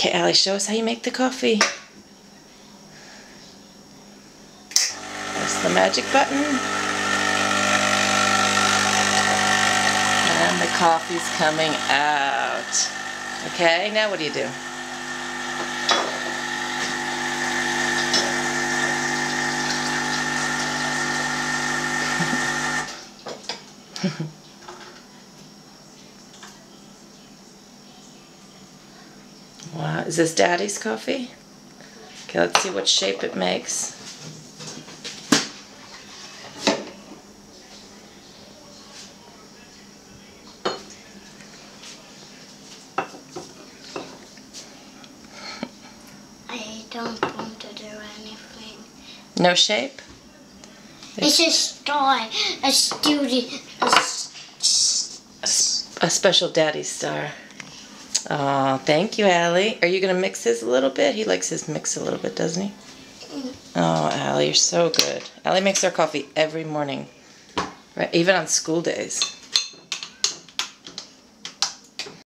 Okay, Allie, show us how you make the coffee. Press the magic button. And the coffee's coming out. Okay, now what do you do? Wow, is this Daddy's coffee? Okay, let's see what shape it makes. I don't want to do anything. No shape? It's a star, a student, A special Daddy star. Oh, thank you, Allie. Are you going to mix his a little bit? He likes his mix a little bit, doesn't he? Oh, Allie, you're so good. Allie makes our coffee every morning, right? Even on school days.